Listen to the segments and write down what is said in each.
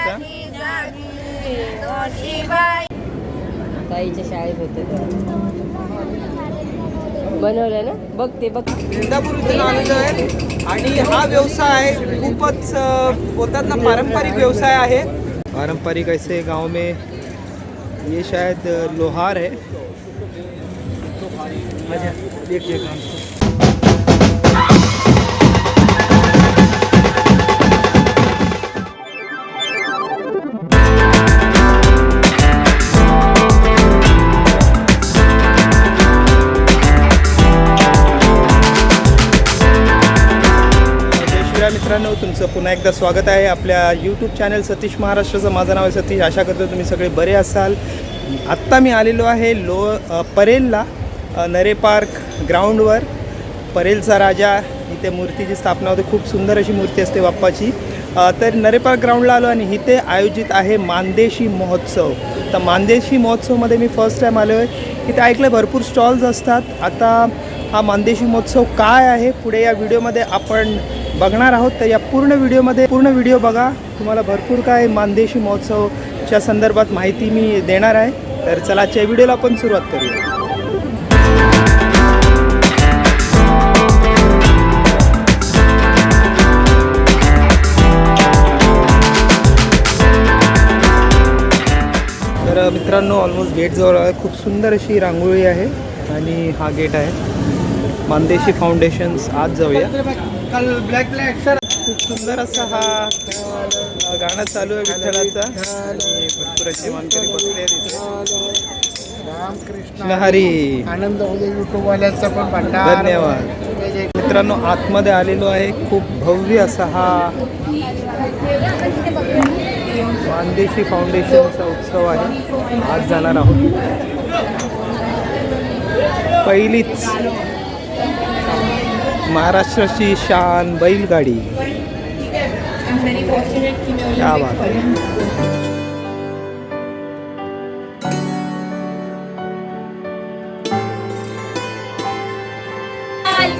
मुलांचा. ताईच्या शाळेत होते बनवलं ना. बघ ते बघ. इंदापूर इथून आलेलो आहे आणि हा व्यवसाय खूपच बोलतात ना पारंपरिक व्यवसाय आहे. पारंपरिक ऐसे गांव में ये शायद लोहार है. मित्रांनो, तुमचं पुन्हा एकदा स्वागत आहे आपल्या यूट्यूब चॅनल सतीश महाराष्ट्राचं. माझं नाव आहे सतीश. आशा करतो तुम्ही सगळे बरे असाल. आत्ता मी आलेलो आहे परेलला, नरे पार्क ग्राउंडवर. परेलचा राजा इथे मूर्तीची स्थापना होते. खूप सुंदर अशी मूर्ती असते बाप्पाची. तर नरे पार्क ग्राउंडला आलो आणि इथे आयोजित आहे मानदेशी महोत्सव. तर मानदेशी महोत्सवमध्ये मी फर्स्ट टाईम आलो आहे. इथे ऐकलं भरपूर स्टॉल्स असतात. आता हा मानदेशी महोत्सव काय आहे पुढे या व्हिडिओमध्ये आपण बघणार आहोत. तर या पूर्ण व्हिडिओ बघा. तुम्हाला भरपूर काय मानदेशी महोत्सवच्या संदर्भात माहिती मी देणार आहे. तर चला आजच्या व्हिडिओला आपण सुरुवात करूया. तर मित्रांनो, ऑलमोस्ट गेटजवळ आहे. खूप सुंदर अशी रांगोळी आहे आणि हा गेट आहे मानदेशी फाउंडेशन्स. आज जाऊया. खूप सुंदर असा हा गाणं चालू आहे विठ्ठलाचा आणि भरपूर असे मानकरी बसले आहेत. रामकृष्ण हरी. आनंद युट्यूबवाल्याचा पण भंडार. धन्यवाद. मित्रांनो, आतमध्ये आलेलो आहे. खूप भव्य असा हा मानदेशी फाउंडेशनचा उत्सव आहे. आज जाणार आहोत. पहिलीच महाराष्ट्राची शान बैलगाडी. क्या बात आहे.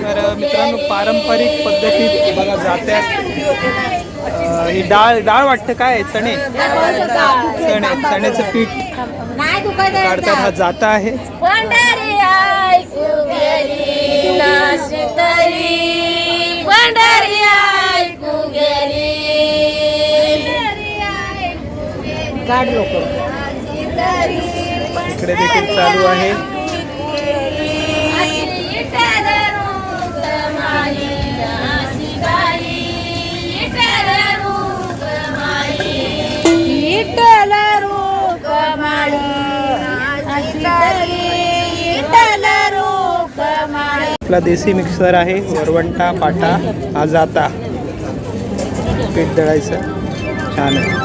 तर मित्रांनो, पारंपरिक पद्धतीत बघा जात्यात. ही डाळ वाटतं काय चणे चण्याचं पीठ काढतात. हा जाता आहे. इकडे देखील चालू आहे. आपला देसी मिक्सर आहे. वरवंटा पाटा हा जाता. पीठ दळायचं. छान आहे.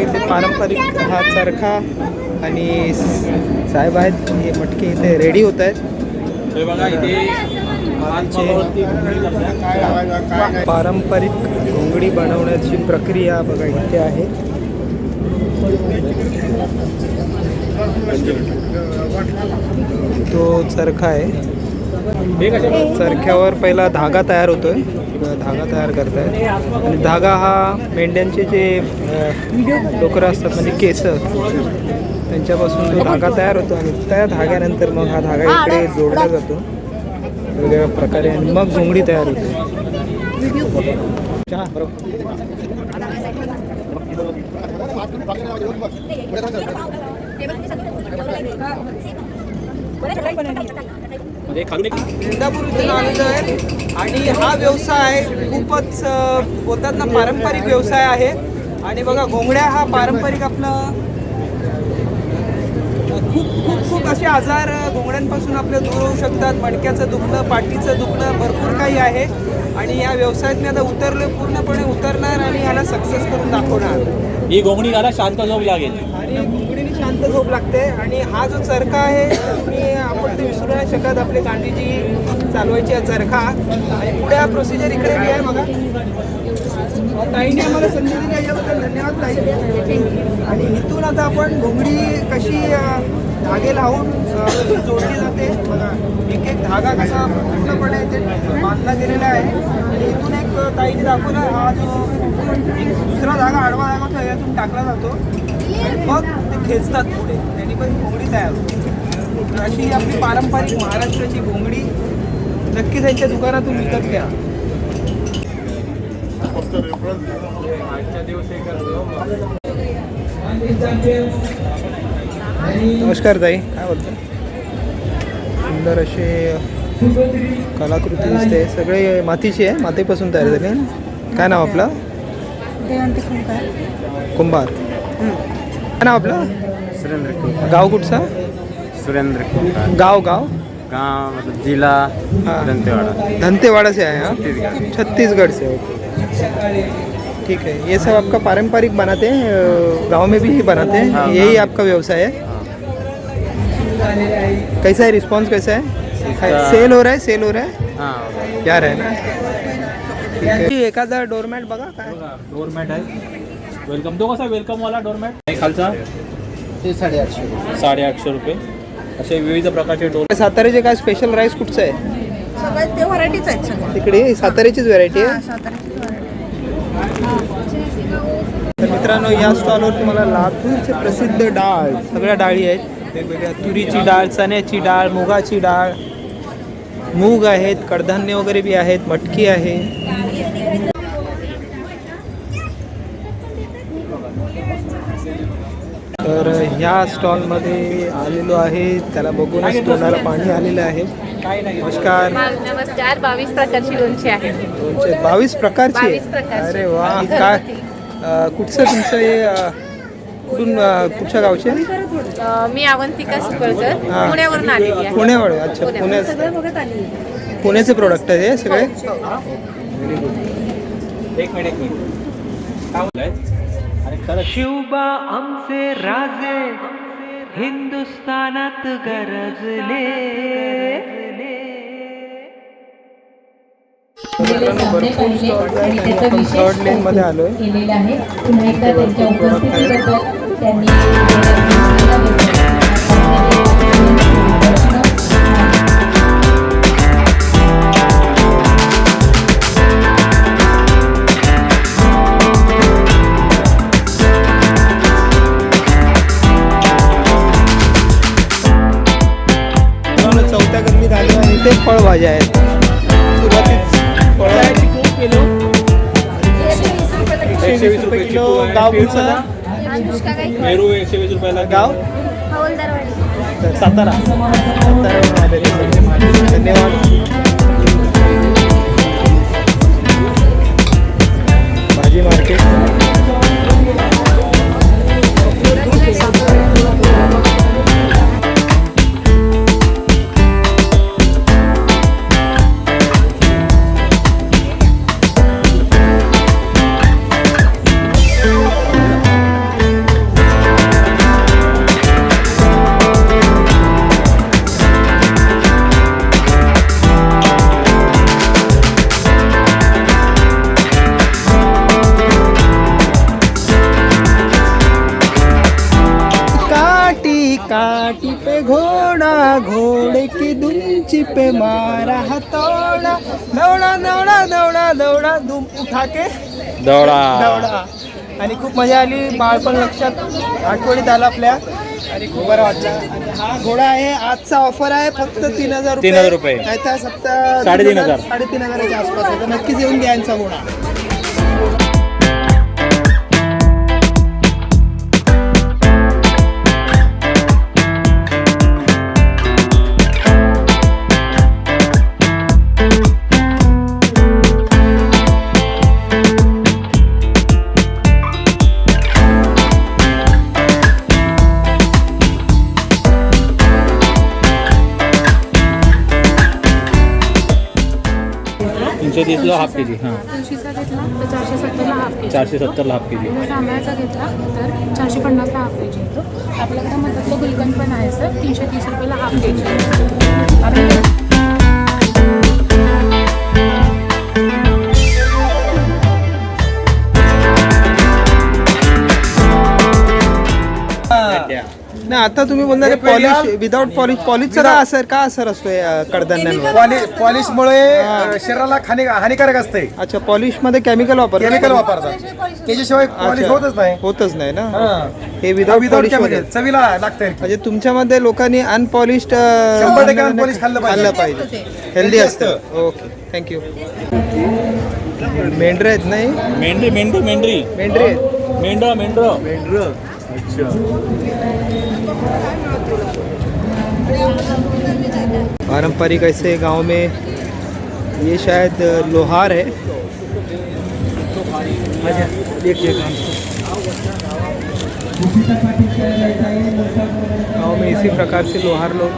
इथे पारंपरिक हा चरखा आणि साहेब आहेत. हे मटके इथे रेडी होत आहेत. पारंपरिक घोंगडी बनवण्याची प्रक्रिया बघा इथे आहे. तो चरखा आहे. चरख्यावर पहिला धागा तयार होतोय. धागा तयार करतायत आणि धागा हा मेंढ्यांचे जे डोकरं असतात म्हणजे केस, त्यांच्यापासून तो धागा तयार होतो आणि त्या धाग्यानंतर मग हा धागा इकडे जोडला जातो वेगवेगळ्या प्रकारे आणि मग घोंगडी तयार होते. इंदापूर इथून आलेलो आहे आणि हा व्यवसाय खूपच बोलतात ना पारंपरिक व्यवसाय आहे. आणि बघा, घोंगड्या हा पारंपरिक आपला खूप खूप खूप असे आजार घोंगड्यांपासून आपले दूर होऊ शकतात. मणक्याचं दुखणं, पाठीचं दुखणं, भरपूर काही आहे. आणि या व्यवसायात मी आता पूर्णपणे उतरणार आणि ह्याला सक्सेस करून दाखवणार. ही घोंगडी घाला, शांत झोप लागेल. आणि घोंगडीने शांत झोप लागते. आणि हा जो चरखा आहे आपण ते विसरू नाही शकत. आपले गांधीजी चालवायची चरखा. आणि पुढे हा प्रोसिजर इकडे आहे बघा. ताईने आम्हाला संधी दिली याच्याबद्दल धन्यवाद ताई. आणि इथून आता आपण घोंगडी कशी धागे लावून जोडली जाते बघा. एक एक धागा कसा पूर्णपणे इथे बांधला गेलेला आहे. आणि इथून एक ताईने दाखवला हा जो एक दुसरा धागा आडवा धागा तो यातून टाकला जातो आणि मग ते खेचतात पुढे, त्यांनी पण घोंगडी तयार होते. तर अशी आपली पारंपरिक महाराष्ट्राची घोंगडी नक्कीच यांच्या दुकानातून विकत घ्या. नमस्कार ताई, काय बोलता? सुंदर असे कलाकृती दिसते, सगळे मातीची आहे, मातीपासून तयार झाले. काय नाव आपलं? कुंभार. काय नाव आपलं? सुरेंद्र. गाव कुठचा? सुरेंद्र. गाव मतलब जिला हाँ. दंतेवाड़ा. दंतेवाड़ा से आए हैं आप? छत्तीसगढ़. छत्तीसगढ़ से. ओके, ठीक है. ये सब आपका पारंपरिक बनाते हैं, गांव में भी ही बनाते हैं? हाँ, यही गाँव आपका व्यवसाय है? हाँ. कैसा है रिस्पांस, कैसा है? इसका- सेल हो रहा है? सेल हो रहा है? हाँ. क्या है ना? ठीक आहे. एखादा डोरमॅट बघा काय. डोरमॅट आहे. वेलकम तो कसा वेलकम वाला डोरमॅट खालचा ते 850. 850 रुपये. असे विविध प्रकारचे डोर. साताऱ्याचे काय स्पेशल राईस कुठचं आहे? सगळ्यात ते व्हरायटीज आहेत सगळ्या. तिकडे साताऱ्याचीच व्हरायटी आहे. साताऱ्याचीच व्हरायटी. तर मित्रांनो, या स्टॉलवर तुम्हाला लातूरचे प्रसिद्ध डाळ, सगळ्या डाळी आहेत वेगवेगळ्या. तुरीची डाळ, चण्याची डाळ, मुगाची डाळ, मूग आहेत, कडधान्य वगैरे बी आहेत, मटकी आहे. तर ह्या स्टॉलमध्ये आलेलो आहे, त्याला बघूनच तोंडाला पाणी आलेलं आहे. नमस्कार. नमस्कार. 22 प्रकारची लोणची आहेत. 22 प्रकारची? 22 प्रकारची. अरे वा. काय कुठचं तुमचं हे कुठून कुठच्या गावचे? मी अवंतिका सुकळकर, हा. पुण्यावरून आलेली आहे. पुण्यावर. अच्छा, पुण्याचे प्रोडक्ट आहे हे सगळे? एक मिनिट काय बोललाय? आणि खरं शिवबा आमचे राजे हिंदुस्थानात गरजले. भरपूर स्टॉल्स आहेत आणि आपण थर्ड लेन मध्ये आलोय. केलेलं आहे. पुन्हा एकदा त्यांच्या उपस्थितीबद्दल त्यांनी चौथ्या गल्लीत आलो आणि इथे फळभाज्या आहेत. सुरुवातीच फळं आहेत. किलो 120 रुपये किलो. गाव कुठचं? पेरू 120 रुपयाला. गाव तर सातारा. साताऱ्यावरून आलेले सगळे. धन्यवाद. भाजी मार्केट. काटी पे घोड़ा, घोड़े की दुंची पे मारा हथौड़ा, दौड़ा दौड़ा दौड़ा दौड़ा धूम उठा के दौड़ा. आणि खूप मजा आली. बाळपण लक्षात आठवणीत आलं आपल्या आणि खूप बरं वाटलं. आणि हा घोडा आहे. आजचा ऑफर आहे फक्त 3,000 रुपये. 3,000 रुपये. काय त्या 3,500. 3,500च्या आसपास आहे. तर नक्कीच येऊन घ्या यांचा घोडा. $330 हाफ के जी. हां, तुळशीचा घेतला तर 470ला हाफ के जी. 470ला हाफ के जी. जर जांभळाचा घेतला तर 450ला हाफ के जी येतो. आपल्याकडे मधातलं गुलकंद पण आहे सर, 330 रुपयाला हाफ के जी. आपल्याकडे नाही आता तुम्ही बोलणार पॉलिश विदाउट पॉलिशचा का असर असतोय कडधान्यांवर? पॉलिशमुळे शरीराला हानिकारक असते. अच्छा, पॉलिश मध्ये केमिकल वापरतात त्याच्याशिवाय पॉलिश होतच नाही ना. हा. हे विदाउट केमिकल चवीला लागते. म्हणजे तुमच्यामध्ये लोकांनी अनपॉलिश्ड 100% unpolished खाल्लं पाहिजे. हेल्दी असतं. Okay, thank you. मेंढर आहेत नाही? मेंढरी पारंपरिक ऐसे गांव में ये शायद लोहार है. गांव में इसी प्रकार से लोहार लोग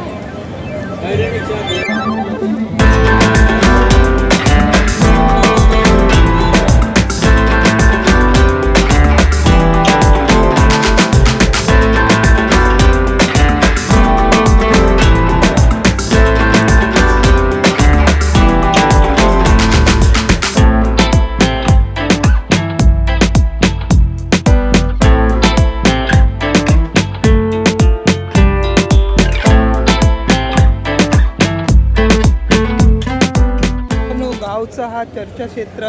गावचा हा चर्चाक्षेत्र,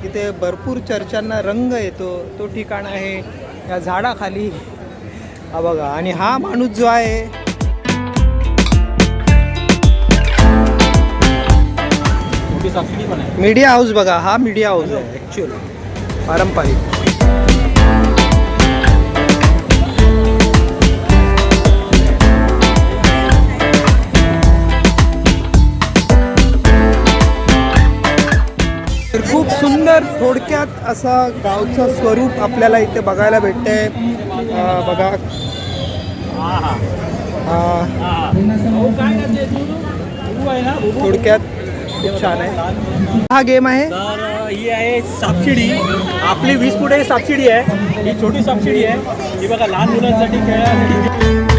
इथे भरपूर चर्चांना रंग येतो तो ठिकाण आहे या झाडाखाली. हा बघा, आणि हा माणूस जो आहे मीडिया हाऊस, बघा हा मीडिया हाऊस आहे ॲक्च्युअली पारंपरिक. खूप सुंदर थोडक्यात असा गावचं स्वरूप आपल्याला इथे बघायला भेटतंय. बघा थोडक्यात खूप छान आहे. हा गेम आहे. तर ही आहे सापशिडी. आपली 20 फूट सापशिडी आहे. ही छोटी सापशिडी आहे. ही बघा लहान मुलांसाठी खेळायसाठी.